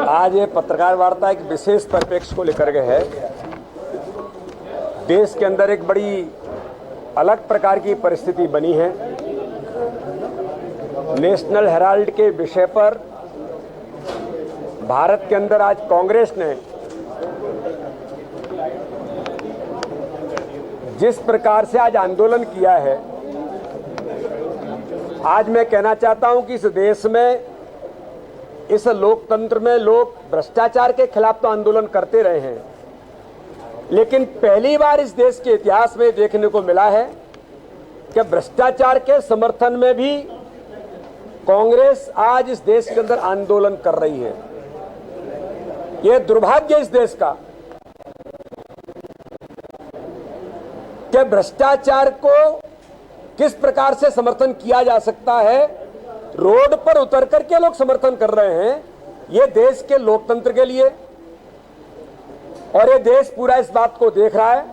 आज ये पत्रकार वार्ता एक विशेष परिप्रेक्ष्य को लेकर के है। देश के अंदर एक बड़ी अलग प्रकार की परिस्थिति बनी है। नेशनल हेराल्ड के विषय पर भारत के अंदर आज कांग्रेस ने जिस प्रकार से आज आंदोलन किया है, आज मैं कहना चाहता हूं कि इस देश में, इस लोकतंत्र में लोग भ्रष्टाचार के खिलाफ तो आंदोलन करते रहे हैं, लेकिन पहली बार इस देश के इतिहास में देखने को मिला है कि भ्रष्टाचार के समर्थन में भी कांग्रेस आज इस देश के अंदर आंदोलन कर रही है। यह दुर्भाग्य इस देश का कि भ्रष्टाचार को किस प्रकार से समर्थन किया जा सकता है, रोड पर उतर करके लोग समर्थन कर रहे हैं। ये देश के लोकतंत्र के लिए, और ये देश पूरा इस बात को देख रहा है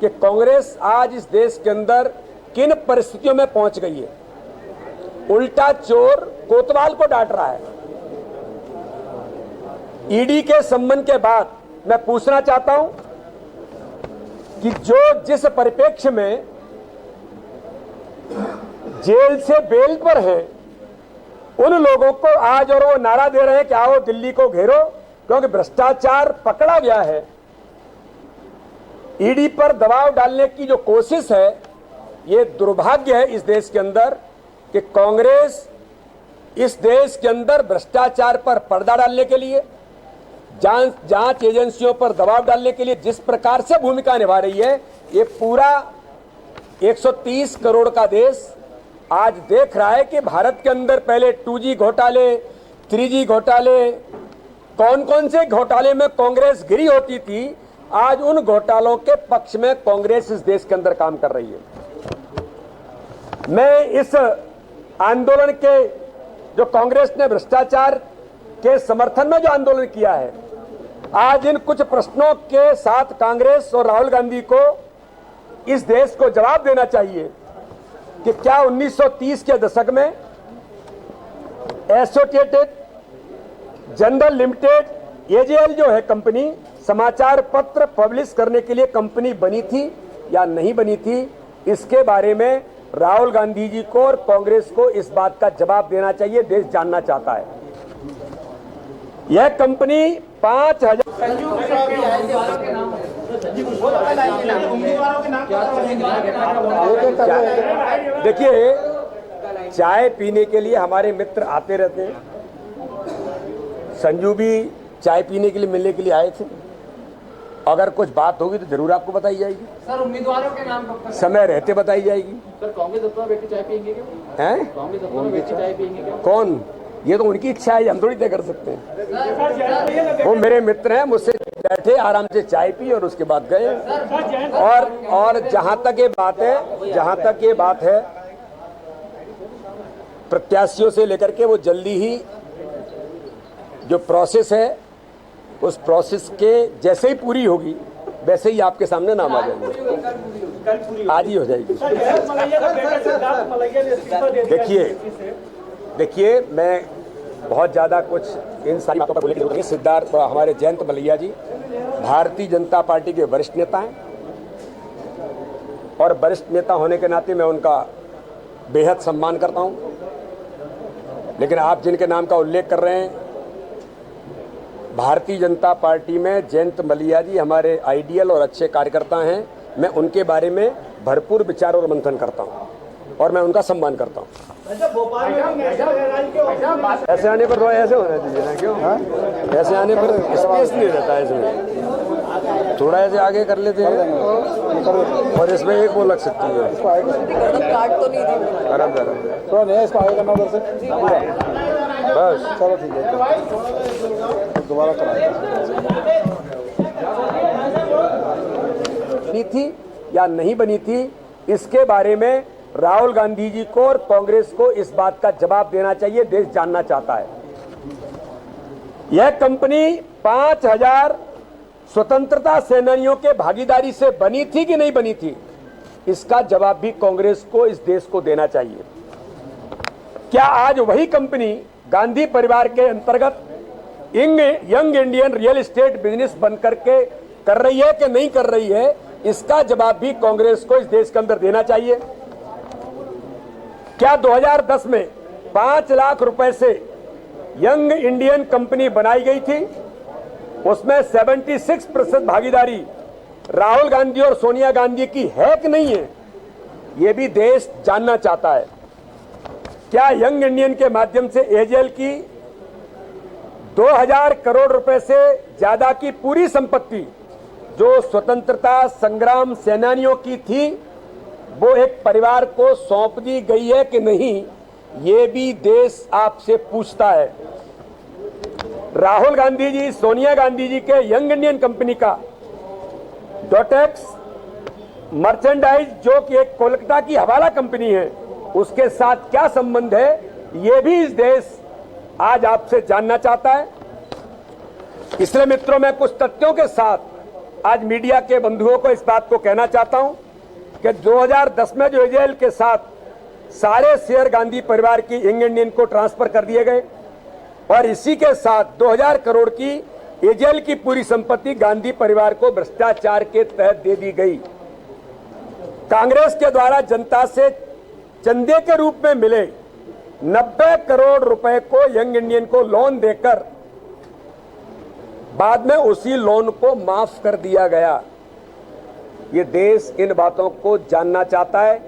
कि कांग्रेस आज इस देश के अंदर किन परिस्थितियों में पहुंच गई है। उल्टा चोर कोतवाल को डांट रहा है। ईडी के संबंध के बाद मैं पूछना चाहता हूं कि जिस परिप्रेक्ष्य में जेल से बेल पर हैं, उन लोगों को आज और वो नारा दे रहे हैं कि आओ दिल्ली को घेरो, क्योंकि भ्रष्टाचार पकड़ा गया है। ईडी पर दबाव डालने की जो कोशिश है, ये दुर्भाग्य है इस देश के अंदर कि कांग्रेस इस देश के अंदर भ्रष्टाचार पर पर्दा डालने के लिए, जांच एजेंसियों पर दबाव डालने के लिए जिस प्रकार से भूमिका निभा रही है, ये पूरा 130 करोड़ का देश आज देख रहा है कि भारत के अंदर पहले 2G घोटाले, 3G घोटाले, कौन कौन से घोटाले में कांग्रेस घिरी होती थी, आज उन घोटालों के पक्ष में कांग्रेस इस देश के अंदर काम कर रही है। मैं इस आंदोलन के, जो कांग्रेस ने भ्रष्टाचार के समर्थन में जो आंदोलन किया है, आज इन कुछ प्रश्नों के साथ कांग्रेस और राहुल गांधी को इस देश को जवाब देना चाहिए कि क्या 1930 के दशक में एसोसिएटेड जनरल लिमिटेड एजेएल जो है कंपनी, समाचार पत्र पब्लिश करने के लिए कंपनी बनी थी या नहीं बनी थी, इसके बारे में राहुल गांधी जी को और कांग्रेस को इस बात का जवाब देना चाहिए। देश जानना चाहता है। यह कंपनी 5000 देखिए, चाय पीने के लिए हमारे मित्र आते रहते हैं। संजू भी चाय पीने के लिए मिलने के लिए आए थे। अगर कुछ बात होगी तो जरूर आपको बताई जाएगी। सर, उम्मीदवारों के नाम कब तक समय रहते बताई जाएगी। सर, कांग्रेस अपना बेटी चाय पियेंगे क्या? हैं? कांग्रेस अपना बेटी चाय पियेंगे क्या? कौन? ये तो उनकी इच्छा है, हम थोड़ी तय कर सकते हैं। वो मेरे मित्र हैं, मुझसे बैठे, आराम से चाय पी और उसके बाद गए। और जहां तक ये बात है प्रत्याशियों से लेकर के, वो जल्दी ही जो प्रोसेस है, उस प्रोसेस के जैसे ही पूरी होगी वैसे ही आपके सामने नाम आ जाएंगे। आज ही हो जाएगी। देखिए, मैं बहुत ज़्यादा कुछ इन सारी बातों पर बोलने की जरूरत नहीं। सिद्धार्थ, हमारे जयंत मलैया जी भारतीय जनता पार्टी के वरिष्ठ नेता हैं, और वरिष्ठ नेता होने के नाते मैं उनका बेहद सम्मान करता हूं। लेकिन आप जिनके नाम का उल्लेख कर रहे हैं, भारतीय जनता पार्टी में जयंत मलैया जी हमारे आइडियल और अच्छे कार्यकर्ता हैं। मैं उनके बारे में भरपूर विचार और मंथन करता हूं, और मैं उनका सम्मान करता हूं। ऐसे आने पर थोड़ा ऐसे होना चाहिए ना, क्यों? ऐसे आने पर स्पेस नहीं रहता है इसमें। थोड़ा ऐसे आगे कर लेते हैं और इसमें एक वो लग सकती है। आराम थोड़ा नहीं, इसको आगे करना उधर से बस। चलो ठीक है, दोबारा बनी थी या नहीं बनी थी, इसके बारे में राहुल गांधी जी को और कांग्रेस को इस बात का जवाब देना चाहिए। देश जानना चाहता है। यह कंपनी 5000 स्वतंत्रता सेनानियों के भागीदारी से बनी थी कि नहीं बनी थी, इसका जवाब भी कांग्रेस को इस देश को देना चाहिए। क्या आज वही कंपनी गांधी परिवार के अंतर्गत young Indian real estate business बन करके कर रही है कि नहीं कर रही है, इसका जवाब भी कांग्रेस को इस देश के अंदर देना चाहिए। क्या 2010 में 5 लाख रुपए से यंग इंडियन कंपनी बनाई गई थी, उसमें 76% भागीदारी राहुल गांधी और सोनिया गांधी की है कि नहीं है, यह भी देश जानना चाहता है। क्या यंग इंडियन के माध्यम से एजेएल की 2000 करोड़ रुपए से ज्यादा की पूरी संपत्ति जो स्वतंत्रता संग्राम सेनानियों की थी, वो एक परिवार को सौंप दी गई है कि नहीं, ये भी देश आपसे पूछता है। राहुल गांधी जी, सोनिया गांधी जी के यंग इंडियन कंपनी का डोटेक्स मर्चेंडाइज, जो कि एक कोलकाता की हवाला कंपनी है, उसके साथ क्या संबंध है, ये भी इस देश आज आपसे जानना चाहता है। इसलिए मित्रों, मैं कुछ तथ्यों के साथ आज मीडिया के बंधुओं को इस बात को कहना चाहता हूं कि 2010 में जो एजेएल के साथ सारे शेयर गांधी परिवार की यंग इंडियन को ट्रांसफर कर दिए गए और इसी के साथ 2000 करोड़ की एजेएल की पूरी संपत्ति गांधी परिवार को भ्रष्टाचार के तहत दे दी गई। कांग्रेस के द्वारा जनता से चंदे के रूप में मिले 90 करोड़ रुपए को यंग इंडियन को लोन देकर बाद में उसी लोन को माफ कर दिया गया। ये देश इन बातों को जानना चाहता है।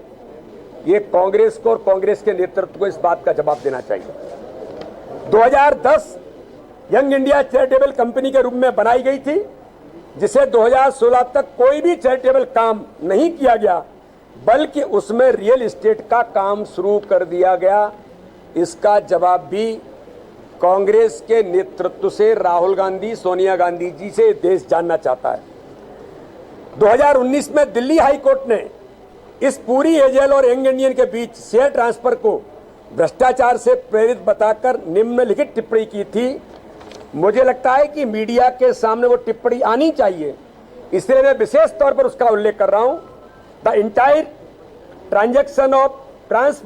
ये कांग्रेस को और कांग्रेस के नेतृत्व को इस बात का जवाब देना चाहिए। 2010 यंग इंडिया चैरिटेबल कंपनी के रूप में बनाई गई थी, जिसे 2016 तक कोई भी चैरिटेबल काम नहीं किया गया, बल्कि उसमें रियल एस्टेट का काम शुरू कर दिया गया। इसका जवाब भी कांग्रेस के नेतृत्व से राहुल गांधी, सोनिया गांधी जी से देश जानना चाहता है। 2019 में दिल्ली हाई कोर्ट ने इस पूरी एजेएल और यंग इंडियन के बीच शेयर ट्रांसफर को भ्रष्टाचार से प्रेरित बताकर निम्नलिखित टिप्पणी की थी। मुझे लगता है कि मीडिया के सामने वो टिप्पणी आनी चाहिए, इसलिए मैं विशेष तौर पर उसका उल्लेख कर रहा हूं। The entire transaction of transfer